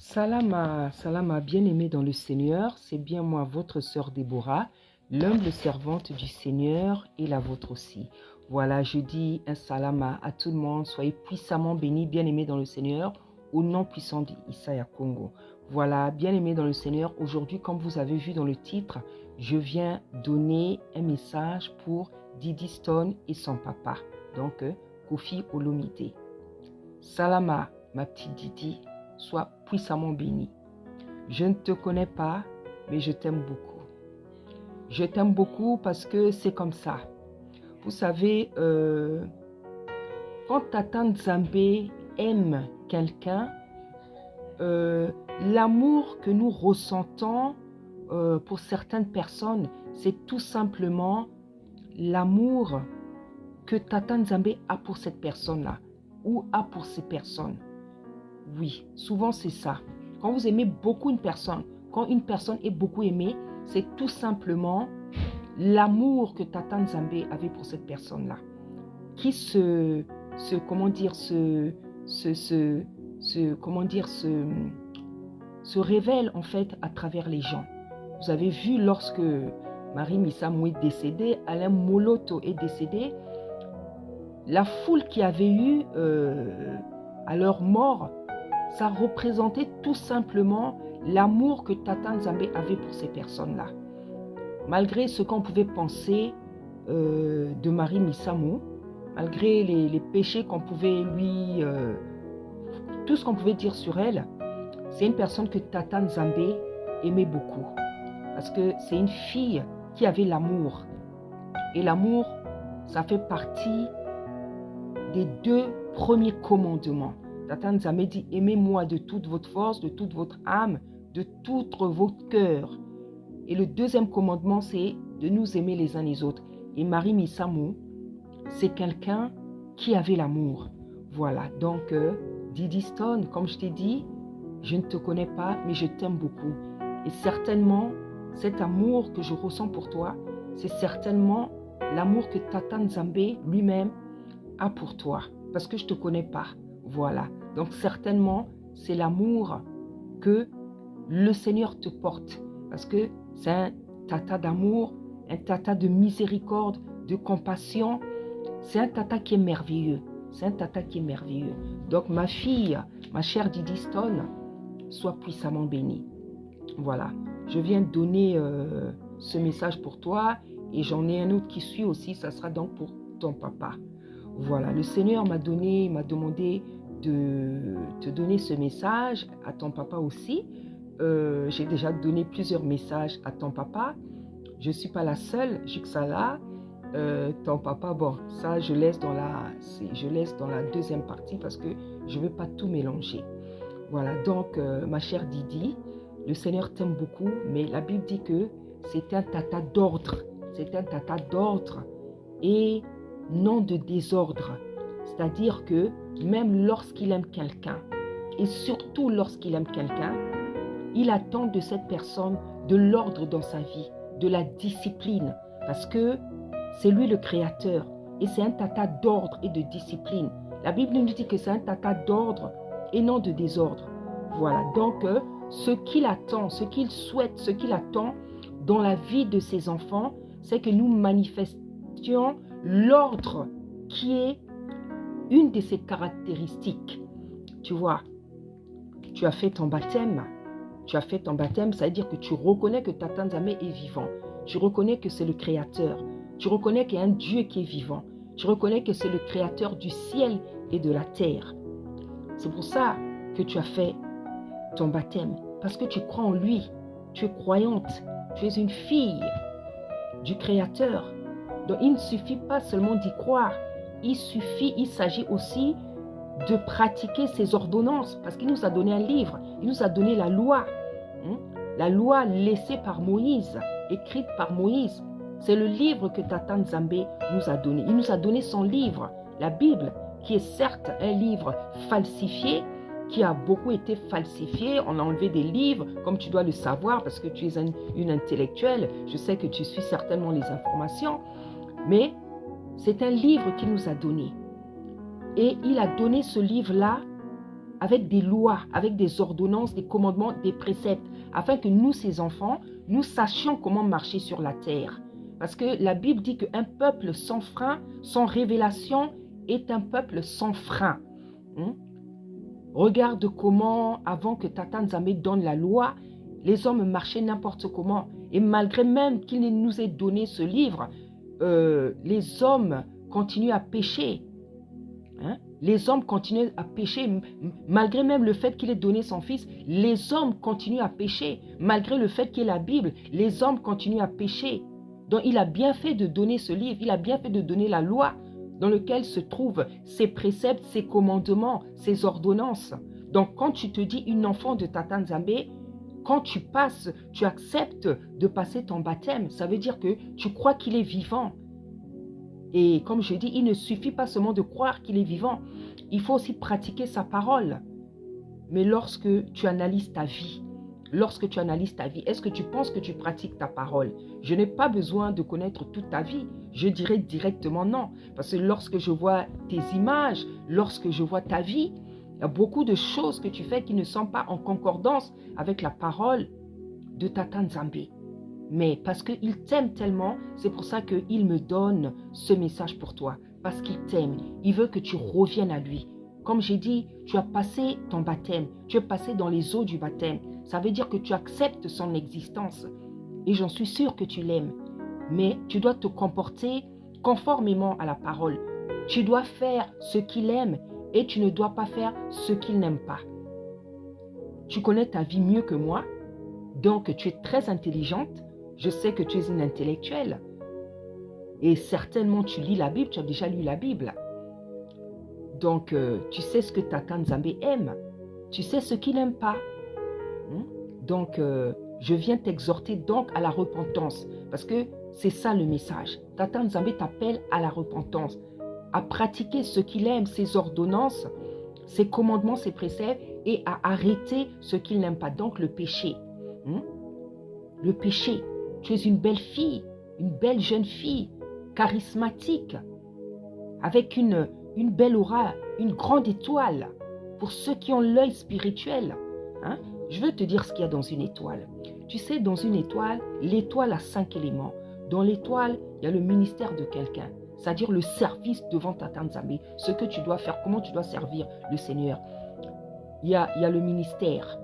Salama, bien-aimé dans le Seigneur, c'est bien moi, votre sœur Déborah, l'humble servante du Seigneur et la vôtre aussi. Voilà, je dis un salama à tout le monde, soyez puissamment bénis, bien-aimés dans le Seigneur, au nom puissant d'Issaïa Congo. Voilà, bien-aimés dans le Seigneur, aujourd'hui, comme vous avez vu dans le titre, je viens donner un message pour Didi Stone et son papa, donc Kofi Olomide. Salama, ma petite Didi, sois puissamment béni. Je ne te connais pas, mais je t'aime beaucoup. Je t'aime beaucoup parce que c'est comme ça. Vous savez, quand Tata Nzambe aime quelqu'un, l'amour que nous ressentons pour certaines personnes, c'est tout simplement l'amour que Tata Nzambe a pour cette personne-là ou a pour ces personnes. Oui, souvent c'est ça. Quand vous aimez beaucoup une personne, quand une personne est beaucoup aimée, c'est tout simplement l'amour que Tata Nzambe avait pour cette personne-là qui se révèle en fait à travers les gens. Vous avez vu lorsque Marie Missamou est décédée, Alain Moloto est décédé, la foule qui avait eu à leur mort, ça représentait tout simplement l'amour que Tata Nzambe avait pour ces personnes-là. Malgré ce qu'on pouvait penser de Marie Missamou, malgré les péchés qu'on pouvait tout ce qu'on pouvait dire sur elle, c'est une personne que Tata Nzambe aimait beaucoup. Parce que c'est une fille qui avait l'amour. Et l'amour, ça fait partie des 2 premiers commandements. Tata Nzambe dit, aimez-moi de toute votre force, de toute votre âme, de tout votre cœur. Et le 2e commandement, c'est de nous aimer les uns les autres. Et Marie Missamou, c'est quelqu'un qui avait l'amour. Voilà, donc Didi Stone, comme je t'ai dit, je ne te connais pas, mais je t'aime beaucoup. Et certainement, cet amour que je ressens pour toi, c'est certainement l'amour que Tata Nzambe lui-même a pour toi. Parce que je ne te connais pas. Voilà. Donc certainement, c'est l'amour que le Seigneur te porte. Parce que c'est un tata d'amour, un tata de miséricorde, de compassion. C'est un tata qui est merveilleux. C'est un tata qui est merveilleux. Donc ma fille, ma chère Didi Stone, sois puissamment bénie. Voilà. Je viens donner ce message pour toi et j'en ai un autre qui suit aussi. Ça sera donc pour ton papa. Voilà, le Seigneur m'a demandé de te donner ce message, à ton papa aussi. J'ai déjà donné plusieurs messages à ton papa. Je ne suis pas la seule, Juxala. Ton papa, bon, ça je laisse dans la 2e partie parce que je ne veux pas tout mélanger. Voilà, donc ma chère Didi, le Seigneur t'aime beaucoup, mais la Bible dit que c'est un tata d'ordre. C'est un tata d'ordre et non de désordre. C'est-à-dire que même lorsqu'il aime quelqu'un, et surtout lorsqu'il aime quelqu'un, il attend de cette personne de l'ordre dans sa vie, de la discipline, parce que c'est lui le créateur, et c'est un tata d'ordre et de discipline. La Bible nous dit que c'est un tata d'ordre et non de désordre. Voilà, donc ce qu'il attend, ce qu'il souhaite, ce qu'il attend dans la vie de ses enfants, c'est que nous manifestions l'ordre qui est une de ses caractéristiques. Tu vois, tu as fait ton baptême. Tu as fait ton baptême, ça veut dire que tu reconnais que Tata Nzambe est vivant. Tu reconnais que c'est le Créateur. Tu reconnais qu'il y a un Dieu qui est vivant. Tu reconnais que c'est le Créateur du ciel et de la terre. C'est pour ça que tu as fait ton baptême. Parce que tu crois en lui. Tu es croyante. Tu es une fille du Créateur. Donc il ne suffit pas seulement d'y croire. Il s'agit aussi de pratiquer ses ordonnances. Parce qu'il nous a donné un livre. Il nous a donné la loi. La loi laissée par Moïse, écrite par Moïse. C'est le livre que Tata Nzambe nous a donné. Il nous a donné son livre, la Bible, qui est certes un livre falsifié, qui a beaucoup été falsifié. On a enlevé des livres, comme tu dois le savoir, parce que tu es une intellectuelle. Je sais que tu suis certainement les informations. Mais c'est un livre qu'il nous a donné. Et il a donné ce livre-là avec des lois, avec des ordonnances, des commandements, des préceptes, afin que nous, ces enfants, nous sachions comment marcher sur la terre. Parce que la Bible dit qu'un peuple sans frein, sans révélation, est un peuple sans frein. Regarde comment, avant que Tata Nzambe donne la loi, les hommes marchaient n'importe comment. Et malgré même qu'il nous ait donné ce livre, les hommes continuent à pécher. Les hommes continuent à pécher, malgré même le fait qu'il ait donné son fils, les hommes continuent à pécher. Malgré le fait qu'il y ait la Bible, les hommes continuent à pécher. Donc il a bien fait de donner ce livre, il a bien fait de donner la loi dans laquelle se trouvent ses préceptes, ses commandements, ses ordonnances. Donc quand tu te dis une enfant de Tata Nzambe, quand tu passes, tu acceptes de passer ton baptême, ça veut dire que tu crois qu'il est vivant. Et comme je dis, il ne suffit pas seulement de croire qu'il est vivant, il faut aussi pratiquer sa parole. Mais lorsque tu analyses ta vie, est-ce que tu penses que tu pratiques ta parole? Je n'ai pas besoin de connaître toute ta vie. Je dirais directement non. Parce que lorsque je vois tes images, lorsque je vois ta vie, il y a beaucoup de choses que tu fais qui ne sont pas en concordance avec la parole de Tata Nzambe. Mais parce qu'il t'aime tellement, c'est pour ça qu'il me donne ce message pour toi. Parce qu'il t'aime. Il veut que tu reviennes à lui. Comme j'ai dit, tu as passé ton baptême. Tu es passé dans les eaux du baptême. Ça veut dire que tu acceptes son existence. Et j'en suis sûre que tu l'aimes. Mais tu dois te comporter conformément à la parole. Tu dois faire ce qu'il aime et tu ne dois pas faire ce qu'il n'aime pas. Tu connais ta vie mieux que moi. Donc tu es très intelligente. Je sais que tu es une intellectuelle. Et certainement tu lis la Bible. Tu as déjà lu la Bible. Donc, tu sais ce que Tata Nzambe aime. Tu sais ce qu'il n'aime pas. Donc, je viens t'exhorter donc à la repentance. Parce que c'est ça le message. Tata Nzambe t'appelle à la repentance. À pratiquer ce qu'il aime, ses ordonnances, ses commandements, ses préceptes. Et à arrêter ce qu'il n'aime pas. Donc, le péché. Le péché. Tu es une belle fille. Une belle jeune fille. Charismatique. Avec une belle aura, une grande étoile. Pour ceux qui ont l'œil spirituel. Je veux te dire ce qu'il y a dans une étoile. Tu sais, dans une étoile, l'étoile a 5 éléments. Dans l'étoile, il y a le ministère de quelqu'un. C'est-à-dire le service devant Tata Nzambe. Ce que tu dois faire, comment tu dois servir le Seigneur. Il y a le ministère.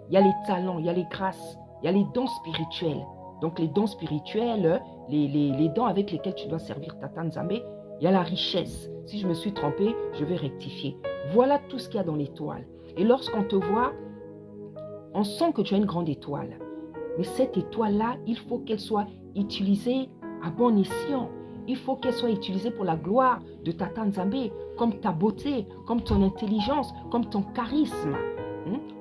Il y a les talents, il y a les grâces. Il y a les dons spirituels. Donc les dons spirituels, les dons avec lesquels tu dois servir Tata Nzambe. Il y a la richesse. Si je me suis trompée, je vais rectifier. Voilà tout ce qu'il y a dans l'étoile. Et lorsqu'on te voit, on sent que tu as une grande étoile. Mais cette étoile-là, il faut qu'elle soit utilisée à bon escient. Il faut qu'elle soit utilisée pour la gloire de Tata Nzambe, comme ta beauté, comme ton intelligence, comme ton charisme.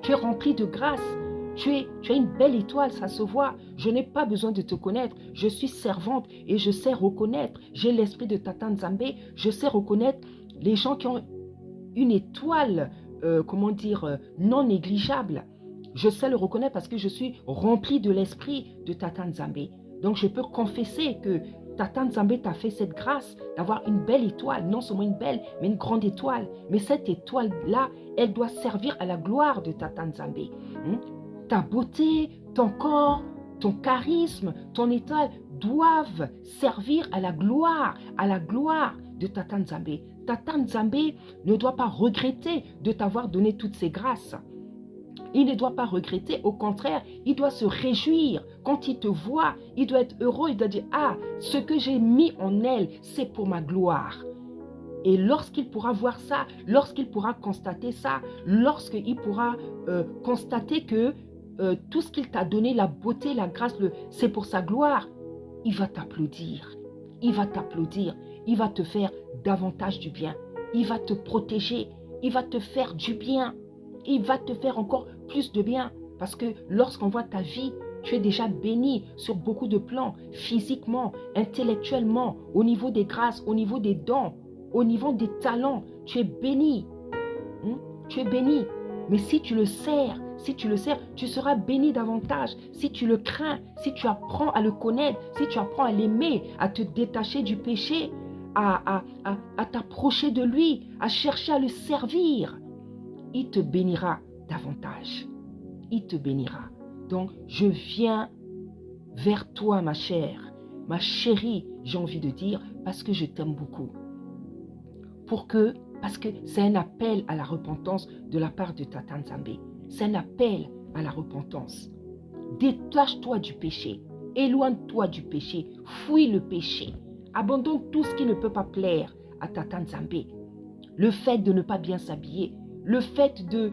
Tu es rempli de grâce. Tu as une belle étoile, ça se voit. Je n'ai pas besoin de te connaître. Je suis servante et je sais reconnaître. J'ai l'esprit de Tata Nzambe. Je sais reconnaître les gens qui ont une étoile, non négligeable. Je sais le reconnaître parce que je suis rempli de l'esprit de Tata Nzambe. Donc je peux confesser que Tata Nzambe t'a fait cette grâce d'avoir une belle étoile. Non seulement une belle, mais une grande étoile. Mais cette étoile-là, elle doit servir à la gloire de Tata Nzambe. Ta beauté, ton corps, ton charisme, ton étoile doivent servir à la gloire de Tata Nzambe. Tata Nzambe ne doit pas regretter de t'avoir donné toutes ces grâces. Il ne doit pas regretter, au contraire, il doit se réjouir. Quand il te voit, il doit être heureux, il doit dire « Ah, ce que j'ai mis en elle, c'est pour ma gloire ». Et lorsqu'il pourra voir ça, lorsqu'il pourra constater ça, lorsqu'il pourra constater que tout ce qu'il t'a donné, la beauté, la grâce, c'est pour sa gloire, il va t'applaudir. Il va t'applaudir. Il va te faire davantage du bien. Il va te protéger. Il va te faire du bien. Il va te faire encore plus de bien. Parce que lorsqu'on voit ta vie, tu es déjà béni sur beaucoup de plans, physiquement, intellectuellement, au niveau des grâces, au niveau des dons, au niveau des talents. Tu es béni. Tu es béni. Mais si tu le sers, tu seras béni davantage. Si tu le crains, si tu apprends à le connaître, si tu apprends à l'aimer, à te détacher du péché, à t'approcher de lui, à chercher à le servir. il te bénira davantage. Il te bénira. Donc, je viens vers toi, ma chère, ma chérie, j'ai envie de dire, parce que je t'aime beaucoup. Parce que c'est un appel à la repentance de la part de Tata Nzambe. C'est un appel à la repentance. Détache-toi du péché. Éloigne-toi du péché. Fuis le péché. Abandonne tout ce qui ne peut pas plaire à Tata Nzambe. Le fait de ne pas bien s'habiller, le fait de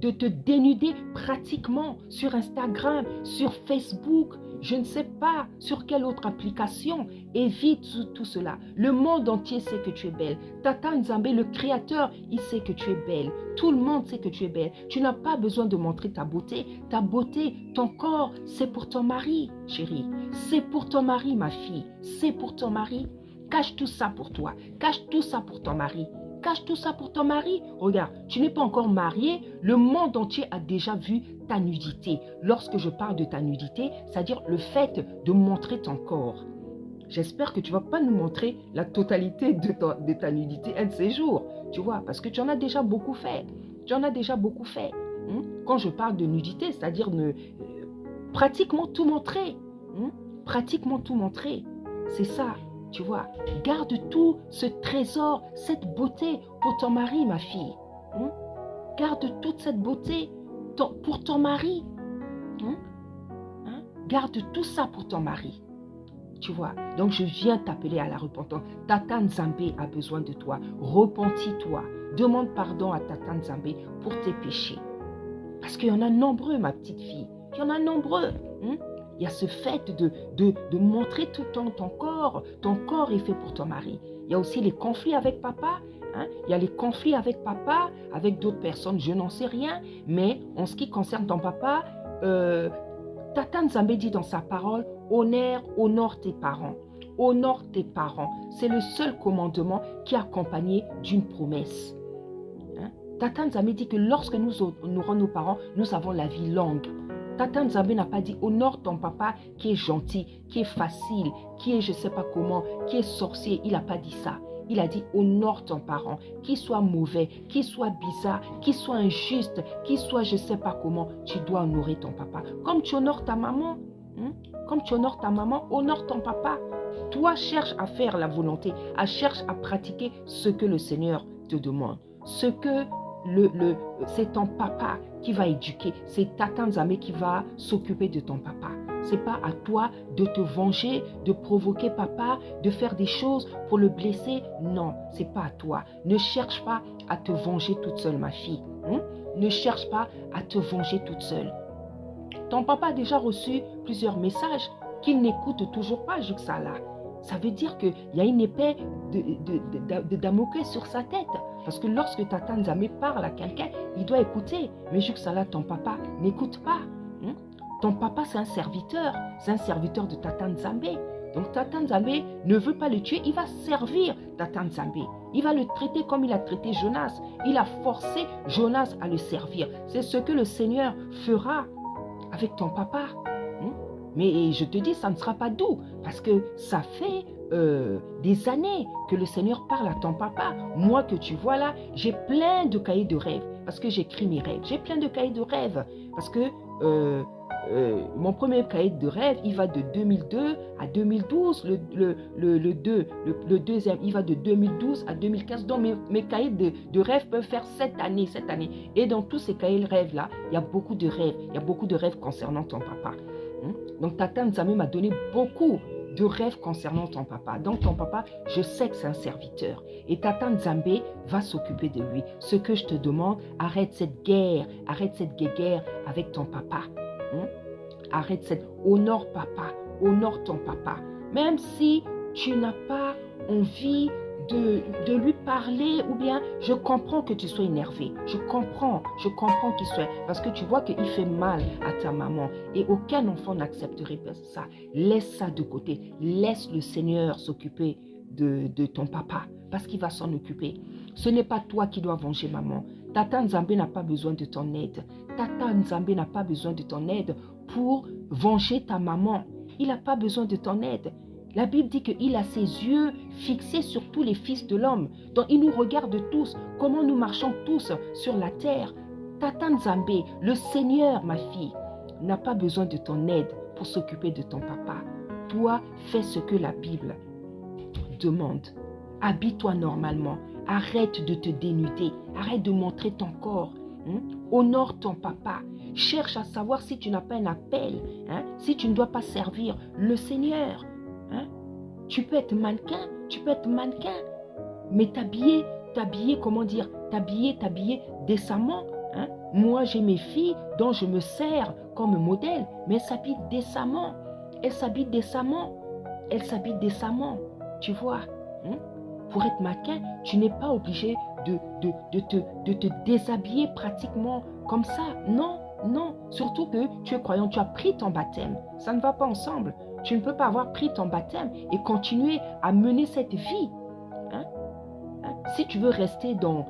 te dénuder pratiquement sur Instagram, sur Facebook, je ne sais pas sur quelle autre application. Évite tout cela. Le monde entier sait que tu es belle. Tata Nzambe, le créateur, il sait que tu es belle. Tout le monde sait que tu es belle. Tu n'as pas besoin de montrer ta beauté. Ta beauté, ton corps, c'est pour ton mari, chérie. C'est pour ton mari, ma fille. C'est pour ton mari. Cache tout ça pour toi. Cache tout ça pour ton mari. Cache tout ça pour ton mari. Regarde, tu n'es pas encore marié. Le monde entier a déjà vu ta nudité. Lorsque je parle de ta nudité, c'est-à-dire le fait de montrer ton corps. J'espère que tu ne vas pas nous montrer la totalité de ta nudité un de ces jours. Tu vois, parce que tu en as déjà beaucoup fait. Tu en as déjà beaucoup fait. Quand je parle de nudité, c'est-à-dire pratiquement tout montrer. Pratiquement tout montrer. C'est ça. Tu vois, garde tout ce trésor, cette beauté pour ton mari, ma fille. Garde toute cette beauté pour ton mari. Garde tout ça pour ton mari. Tu vois, donc je viens t'appeler à la repentance. Tata Nzambe a besoin de toi. Repentis-toi. Demande pardon à Tata Nzambe pour tes péchés. Parce qu'il y en a nombreux, ma petite fille. Il y en a nombreux. Il y a ce fait de montrer tout le temps ton corps. Ton corps est fait pour ton mari. Il y a aussi les conflits avec papa. Il y a les conflits avec papa, avec d'autres personnes, je n'en sais rien. Mais en ce qui concerne ton papa, Tata Nzambe dit dans sa parole, honore tes parents. Honore tes parents. C'est le seul commandement qui est accompagné d'une promesse. Tata Nzambe dit que lorsque nous honorons nos parents, nous avons la vie longue. Tata Nzambe n'a pas dit honore ton papa qui est gentil, qui est facile, qui est je ne sais pas comment, qui est sorcier. Il n'a pas dit ça. Il a dit honore ton parent, qu'il soit mauvais, qu'il soit bizarre, qu'il soit injuste, qu'il soit je ne sais pas comment, tu dois honorer ton papa. Comme tu honores ta maman, comme tu honores ta maman, honore ton papa. Toi, cherche à faire la volonté, cherche à pratiquer ce que le Seigneur te demande. Ce que c'est ton papa qui va éduquer, c'est Tata Nzambe qui va s'occuper de ton papa. Ce n'est pas à toi de te venger, de provoquer papa, de faire des choses pour le blesser. Non, ce n'est pas à toi. Ne cherche pas à te venger toute seule, ma fille. Ne cherche pas à te venger toute seule. Ton papa a déjà reçu plusieurs messages qu'il n'écoute toujours pas jusqu'à là. Ça veut dire qu'il y a une épée de Damoclès sur sa tête. Parce que lorsque Tata Nzambe parle à quelqu'un, il doit écouter. Mais jusqu'à là, ton papa n'écoute pas. Ton papa, c'est un serviteur. C'est un serviteur de Tata Nzambe. Donc Tata Nzambe ne veut pas le tuer. Il va servir Tata Nzambe. Il va le traiter comme il a traité Jonas. Il a forcé Jonas à le servir. C'est ce que le Seigneur fera avec ton papa. Mais je te dis, ça ne sera pas doux, parce que ça fait des années que le Seigneur parle à ton papa. Moi que tu vois là, j'ai plein de cahiers de rêves, parce que j'écris mes rêves. J'ai plein de cahiers de rêves, parce que mon premier cahier de rêve, il va de 2002 à 2012. Le deuxième, il va de 2012 à 2015. Donc mes cahiers de rêve peuvent faire 7 années. Et dans tous ces cahiers de rêves-là, il y a beaucoup de rêves. Il y a beaucoup de rêves concernant ton papa. Donc Tata Nzambe m'a donné beaucoup de rêves concernant ton papa. Donc ton papa, je sais que c'est un serviteur. Et Tata Nzambe va s'occuper de lui. Ce que je te demande, arrête cette guerre avec ton papa. Honore papa, honore ton papa. Même si tu n'as pas envie de lui parler, ou bien je comprends que tu sois énervé. Je comprends qu'il soit, parce que tu vois qu'il fait mal à ta maman et aucun enfant n'accepterait ça. Laisse ça de côté. Laisse le Seigneur s'occuper de ton papa, parce qu'il va s'en occuper. Ce n'est pas toi qui dois venger maman. Tata Nzambe n'a pas besoin de ton aide. Tata Nzambe n'a pas besoin de ton aide pour venger ta maman. Il n'a pas besoin de ton aide. La Bible dit qu'il a ses yeux fixé sur tous les fils de l'homme. Donc il nous regarde tous, comment nous marchons tous sur la terre. Tata Nzambe, le Seigneur, ma fille, n'a pas besoin de ton aide pour s'occuper de ton papa. Toi, fais ce que la Bible demande. Habille-toi normalement. Arrête de te dénuder. Arrête de montrer ton corps. Honore ton papa. Cherche à savoir si tu n'as pas un appel. Si tu ne dois pas servir le Seigneur. Tu peux être mannequin. Mais t'habiller, comment dire, t'habiller décemment. Moi, j'ai mes filles dont je me sers comme modèle, mais elles s'habillent décemment. Tu vois, pour être mannequin, tu n'es pas obligé de te déshabiller pratiquement comme ça. Non. Surtout que tu es croyant, tu as pris ton baptême. Ça ne va pas ensemble. Tu ne peux pas avoir pris ton baptême et continuer à mener cette vie. Si tu veux rester dans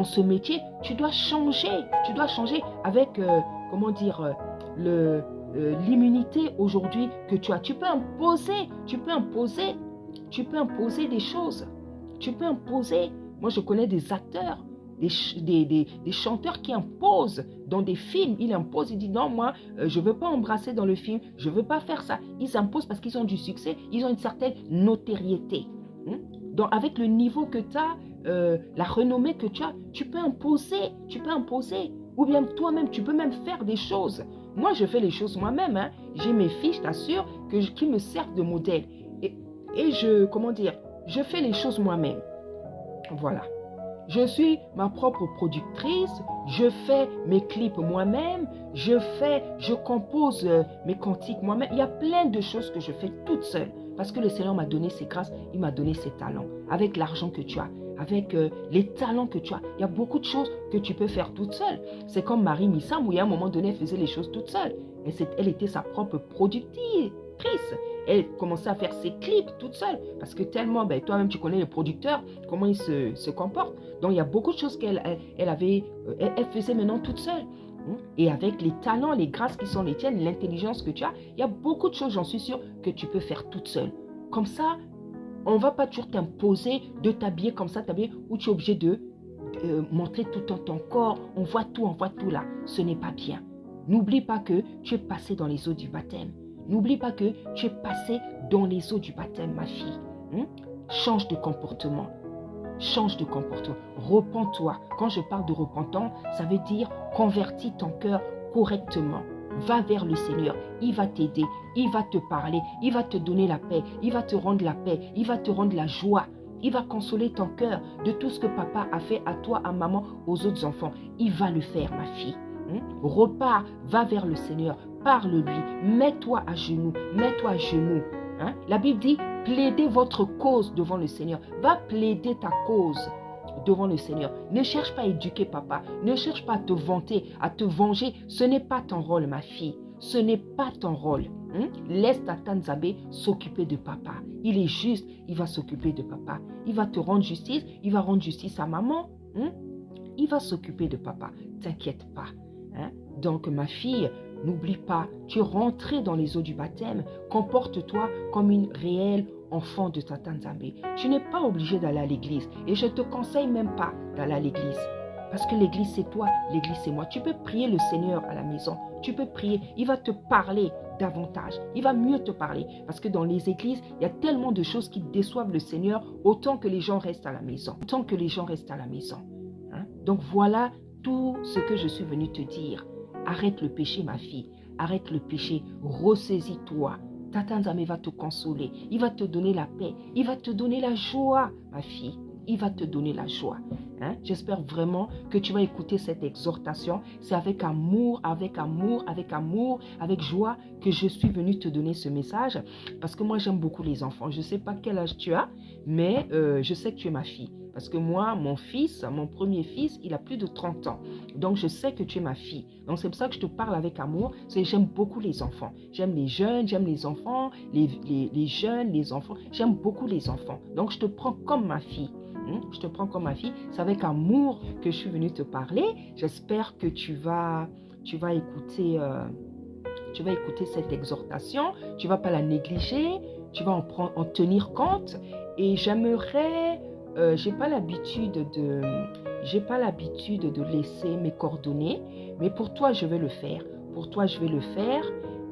ce métier, tu dois changer. Tu dois changer avec, l'immunité aujourd'hui que tu as. Tu peux imposer des choses. Tu peux imposer. Moi, je connais des acteurs, des chanteurs qui imposent dans des films. Ils imposent, ils disent non, moi, je ne veux pas embrasser dans le film, je ne veux pas faire ça. Ils imposent parce qu'ils ont du succès, ils ont une certaine notoriété. Donc, avec le niveau que tu as, la renommée que tu as, tu peux imposer. Ou bien toi-même, tu peux même faire des choses. Moi, je fais les choses moi-même. J'ai mes filles, je t'assure, qui me servent de modèle. Et je fais les choses moi-même. Voilà. Je suis ma propre productrice, je fais mes clips moi-même, je compose mes cantiques moi-même. Il y a plein de choses que je fais toute seule parce que le Seigneur m'a donné ses grâces, il m'a donné ses talents. Avec l'argent que tu as, avec les talents que tu as, il y a beaucoup de choses que tu peux faire toute seule. C'est comme Marie Missam où il y a un moment donné, elle faisait les choses toute seule. Elle était sa propre productrice. Elle commençait à faire ses clips toute seule. Parce que tellement, toi-même, tu connais les producteurs, comment ils se comportent. Donc, il y a beaucoup de choses qu'elle faisait maintenant toute seule. Et avec les talents, les grâces qui sont les tiennes, l'intelligence que tu as, il y a beaucoup de choses, j'en suis sûre, que tu peux faire toute seule. Comme ça, on ne va pas toujours t'imposer de t'habiller comme ça, où tu es obligé de montrer tout ton corps. On voit tout là. Ce n'est pas bien. N'oublie pas que tu es passé dans les eaux du baptême. N'oublie pas que tu es passé dans les eaux du baptême, ma fille. Change de comportement. Repens-toi. Quand je parle de repentant, ça veut dire convertis ton cœur correctement. Va vers le Seigneur. Il va t'aider. Il va te parler. Il va te donner la paix. Il va te rendre la paix. Il va te rendre la joie. Il va consoler ton cœur de tout ce que papa a fait à toi, à maman, aux autres enfants. Il va le faire, ma fille. Repars, va vers le Seigneur. Parle-lui, mets-toi à genoux. La Bible dit, plaidez votre cause devant le Seigneur. Va plaider ta cause devant le Seigneur. Ne cherche pas à éduquer papa. Ne cherche pas à te vanter, à te venger. Ce n'est pas ton rôle, ma fille. Ce n'est pas ton rôle. Laisse Tata Nzambe s'occuper de papa. Il est juste, il va s'occuper de papa. Il va te rendre justice, il va rendre justice à maman. Il va s'occuper de papa. T'inquiète pas. Donc, ma fille, n'oublie pas, tu es rentrée dans les eaux du baptême. Comporte-toi comme une réelle enfant de Tata Nzambe. Tu n'es pas obligé d'aller à l'église. Et je ne te conseille même pas d'aller à l'église. Parce que l'église, c'est toi, l'église, c'est moi. Tu peux prier le Seigneur à la maison. Tu peux prier. Il va te parler davantage. Il va mieux te parler. Parce que dans les églises, il y a tellement de choses qui déçoivent le Seigneur autant que les gens restent à la maison. Donc voilà tout ce que je suis venue te dire. Arrête le péché, ma fille. Arrête le péché. Ressaisis-toi. Tata Nzambe va te consoler. Il va te donner la paix. Il va te donner la joie, ma fille. Il va te donner la joie. J'espère vraiment que tu vas écouter cette exhortation. C'est avec amour, avec joie que je suis venue te donner ce message. Parce que moi, j'aime beaucoup les enfants. Je ne sais pas quel âge tu as, mais je sais que tu es ma fille. Parce que moi, mon premier fils, il a plus de 30 ans. Donc, je sais que tu es ma fille. Donc, c'est pour ça que je te parle avec amour. J'aime beaucoup les enfants. J'aime les jeunes, j'aime les enfants, les jeunes, les enfants. J'aime beaucoup les enfants. Donc, je te prends comme ma fille. C'est avec amour que je suis venue te parler. J'espère que tu vas écouter cette exhortation. Tu ne vas pas la négliger. Tu vas en tenir compte Et j'aimerais, j'ai pas l'habitude de laisser mes coordonnées, mais pour toi, je vais le faire. Pour toi, je vais le faire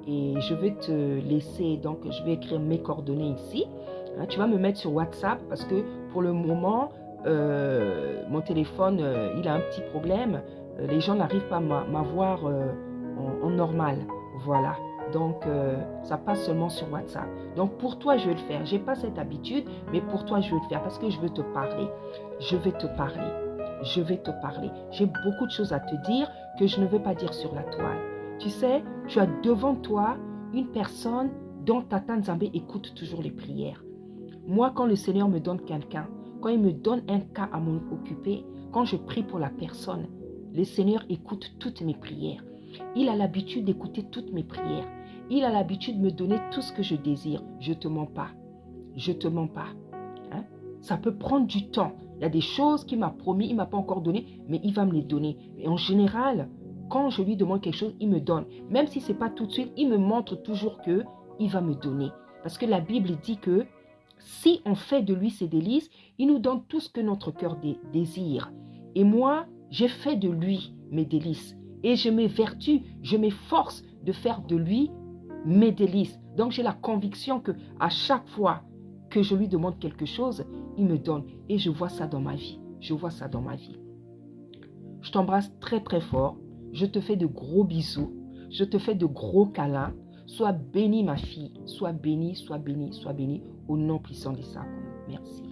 et je vais te laisser, donc je vais écrire mes coordonnées ici. Hein, tu vas me mettre sur WhatsApp parce que pour le moment, mon téléphone, il a un petit problème. Les gens n'arrivent pas à m'avoir en normal. Voilà. Donc, ça passe seulement sur WhatsApp. Donc, pour toi, je vais le faire. Je n'ai pas cette habitude, mais pour toi, je vais le faire parce que je veux te parler. Je vais te parler. Je vais te parler. J'ai beaucoup de choses à te dire que je ne veux pas dire sur la toile. Tu sais, tu as devant toi une personne dont Tata Nzambe écoute toujours les prières. Moi, quand le Seigneur me donne quelqu'un, quand il me donne un cas à m'occuper, quand je prie pour la personne, le Seigneur écoute toutes mes prières. Il a l'habitude d'écouter toutes mes prières. Il a l'habitude de me donner tout ce que je désire. Je ne te mens pas. Je ne te mens pas. Hein? Ça peut prendre du temps. Il y a des choses qu'il m'a promis, il ne m'a pas encore donné, mais il va me les donner. Et en général, quand je lui demande quelque chose, il me donne. Même si ce n'est pas tout de suite, il me montre toujours qu'il va me donner. Parce que la Bible dit que si on fait de lui ses délices, il nous donne tout ce que notre cœur désire. Et moi, j'ai fait de lui mes délices. Et je m'évertue, je m'efforce de faire de lui mes délices. Donc j'ai la conviction que à chaque fois que je lui demande quelque chose, il me donne. Et je vois ça dans ma vie. Je vois ça dans ma vie. Je t'embrasse très très fort. Je te fais de gros bisous. Je te fais de gros câlins. Sois bénie ma fille. Sois bénie, sois bénie, sois bénie. Au nom puissant des Sacoum. Merci.